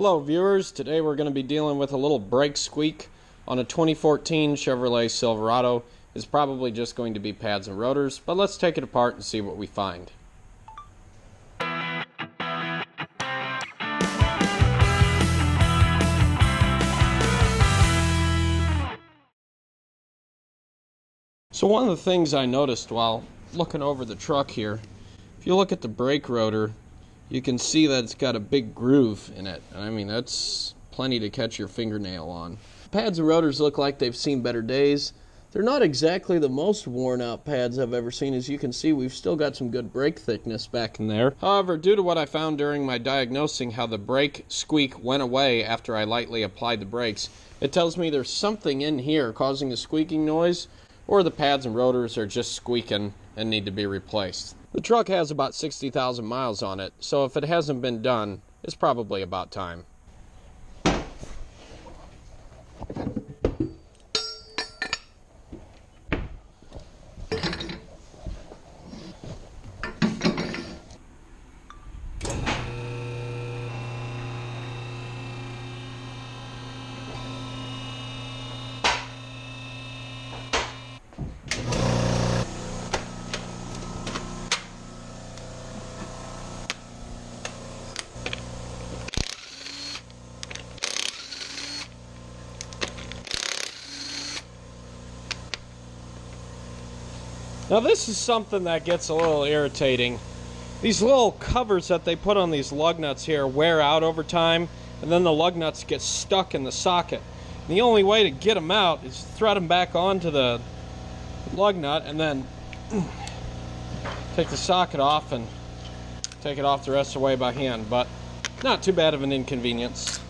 Hello viewers, today we're going to be dealing with a little brake squeak on a 2014 Chevrolet Silverado. It's probably just going to be pads and rotors, but let's take it apart and see what we find. So one of the things I noticed while looking over the truck here, if you look at the brake rotor, you can see that it's got a big groove in it. I mean, that's plenty to catch your fingernail on. Pads and rotors look like they've seen better days. They're not exactly the most worn out pads I've ever seen. As you can see, we've still got some good brake thickness back in there. However, due to what I found during my diagnosing how the brake squeak went away after I lightly applied the brakes, it tells me there's something in here causing the squeaking noise, or the pads and rotors are just squeaking and need to be replaced. The truck has about 60,000 miles on it, so if it hasn't been done, it's probably about time. Now this is something that gets a little irritating. These little covers that they put on these lug nuts here wear out over time, and then the lug nuts get stuck in the socket. And the only way to get them out is thread them back onto the lug nut and then take the socket off and take it off the rest of the way by hand, but not too bad of an inconvenience.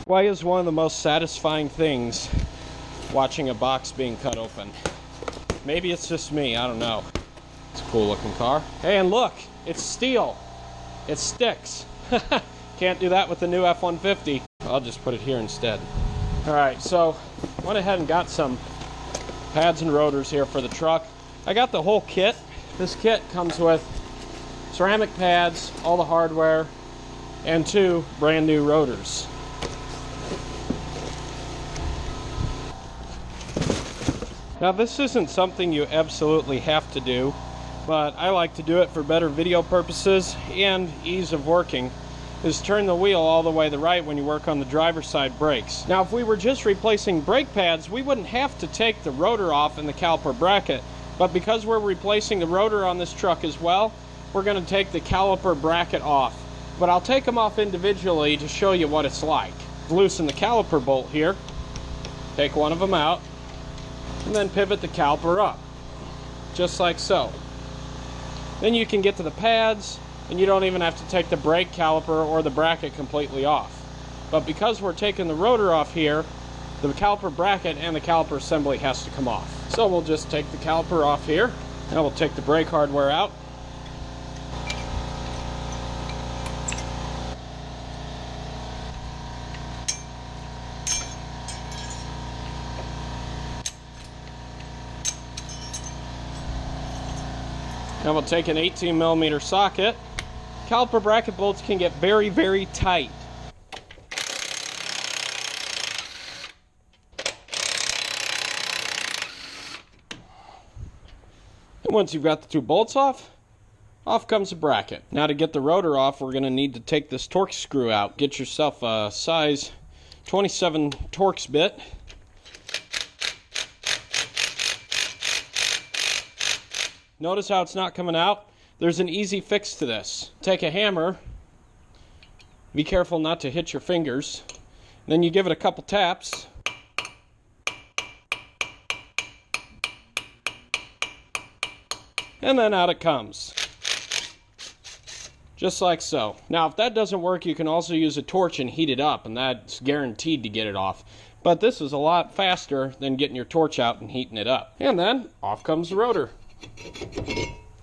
Why is one of the most satisfying things watching a box being cut open? Maybe it's just me, I don't know. It's a cool looking car. Hey, and look, it's steel. It sticks. Can't do that with the new F-150. I'll just put it here instead. Alright, so went ahead and got some pads and rotors here for the truck. I got the whole kit. This kit comes with ceramic pads, all the hardware, and 2 brand new rotors. Now this isn't something you absolutely have to do, but I like to do it for better video purposes and ease of working, is turn the wheel all the way to the right when you work on the driver's side brakes. Now if we were just replacing brake pads, we wouldn't have to take the rotor off in the caliper bracket, but because we're replacing the rotor on this truck as well, we're going to take the caliper bracket off. But I'll take them off individually to show you what it's like. Loosen the caliper bolt here, take one of them out, and then pivot the caliper up, just like so. Then you can get to the pads, and you don't even have to take the brake caliper or the bracket completely off. But because we're taking the rotor off here, the caliper bracket and the caliper assembly has to come off. So we'll just take the caliper off here, and we'll take the brake hardware out. Now we'll take an 18mm socket. Caliper bracket bolts can get very, very tight. And once you've got the 2 bolts off, off comes the bracket. Now to get the rotor off, we're going to need to take this Torx screw out. Get yourself a size 27 Torx bit. Notice how it's not coming out? There's an easy fix to this. Take a hammer, be careful not to hit your fingers, then you give it a couple taps, and then out it comes. just like so. Now, if that doesn't work, you can also use a torch and heat it up, and that's guaranteed to get it off. But this is a lot faster than getting your torch out and heating it up. And then, off comes the rotor.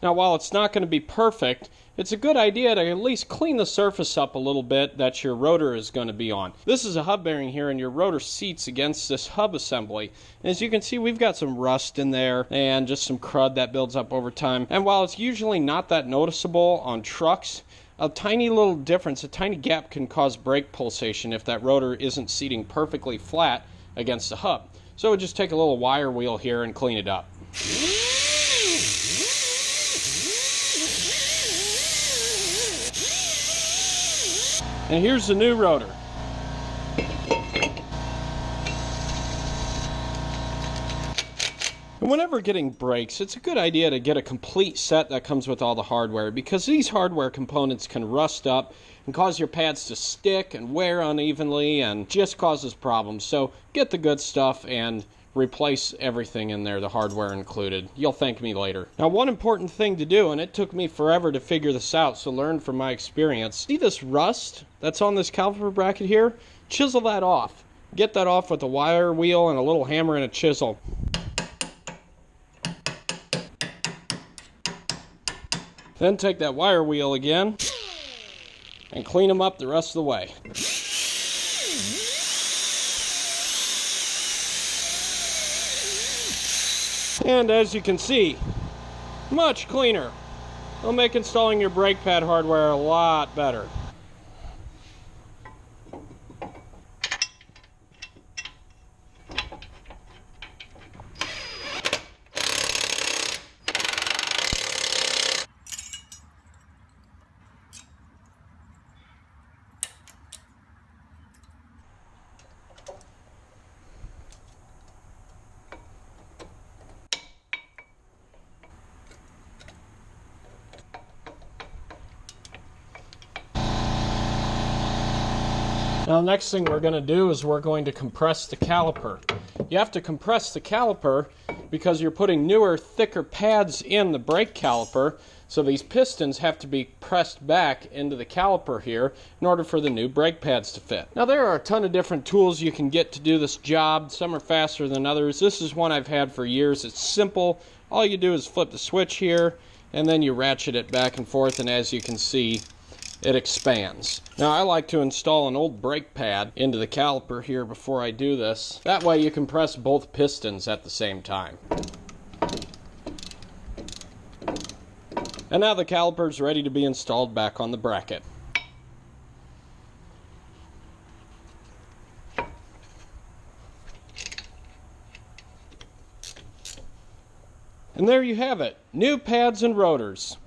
Now, while it's not going to be perfect, it's a good idea to at least clean the surface up a little bit that your rotor is going to be on. This is a hub bearing here, and your rotor seats against this hub assembly. And as you can see, we've got some rust in there and just some crud that builds up over time. And while it's usually not that noticeable on trucks, a tiny little difference, a tiny gap can cause brake pulsation if that rotor isn't seating perfectly flat against the hub. So we'll just take a little wire wheel here and clean it up. And here's the new rotor. And whenever getting brakes, it's a good idea to get a complete set that comes with all the hardware, because these hardware components can rust up and cause your pads to stick and wear unevenly and just causes problems. So get the good stuff and replace everything in there, the hardware included. You'll thank me later. Now, one important thing to do, and it took me forever to figure this out, so learn from my experience. See this rust that's on this caliper bracket here? Chisel that off. Get that off with a wire wheel and a little hammer and a chisel. Then take that wire wheel again and clean them up the rest of the way. And as you can see, much cleaner. It'll make installing your brake pad hardware a lot better. Now, the next thing we're going to do is we're going to compress the caliper. You have to compress the caliper because you're putting newer, thicker pads in the brake caliper, so these pistons have to be pressed back into the caliper here in order for the new brake pads to fit. Now, there are a ton of different tools you can get to do this job. Some are faster than others. This is one I've had for years. It's simple. All you do is flip the switch here, and then you ratchet it back and forth, and as you can see, it expands. Now, I like to install an old brake pad into the caliper here before I do this. That way you can press both pistons at the same time. And now the caliper is ready to be installed back on the bracket. And there you have it, new pads and rotors.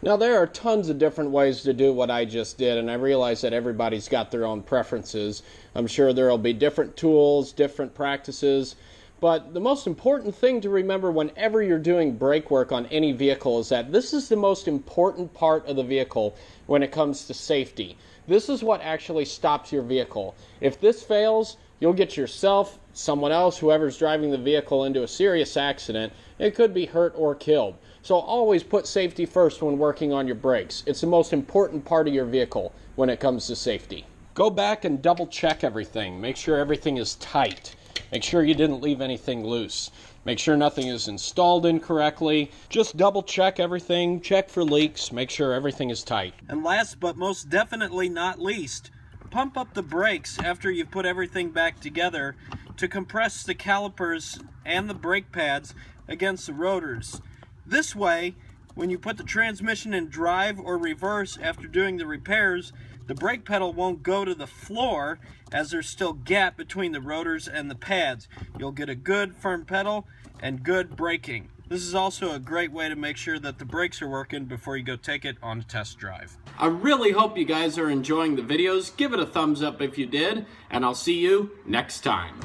Now, there are tons of different ways to do what I just did, and I realize that everybody's got their own preferences. I'm sure there will be different tools, different practices, but the most important thing to remember whenever you're doing brake work on any vehicle is that this is the most important part of the vehicle when it comes to safety. This is what actually stops your vehicle. If this fails, you'll get yourself, someone else, whoever's driving the vehicle into a serious accident. It could be hurt or killed. So always put safety first when working on your brakes. It's the most important part of your vehicle when it comes to safety. Go back and double check everything. Make sure everything is tight. Make sure you didn't leave anything loose. Make sure nothing is installed incorrectly. Just double check everything. Check for leaks. Make sure everything is tight. And last but most definitely not least, pump up the brakes after you've put everything back together to compress the calipers and the brake pads against the rotors. This way, when you put the transmission in drive or reverse after doing the repairs, the brake pedal won't go to the floor as there's still gap between the rotors and the pads. You'll get a good firm pedal and good braking. This is also a great way to make sure that the brakes are working before you go take it on a test drive. I really hope you guys are enjoying the videos. Give it a thumbs up if you did, and I'll see you next time.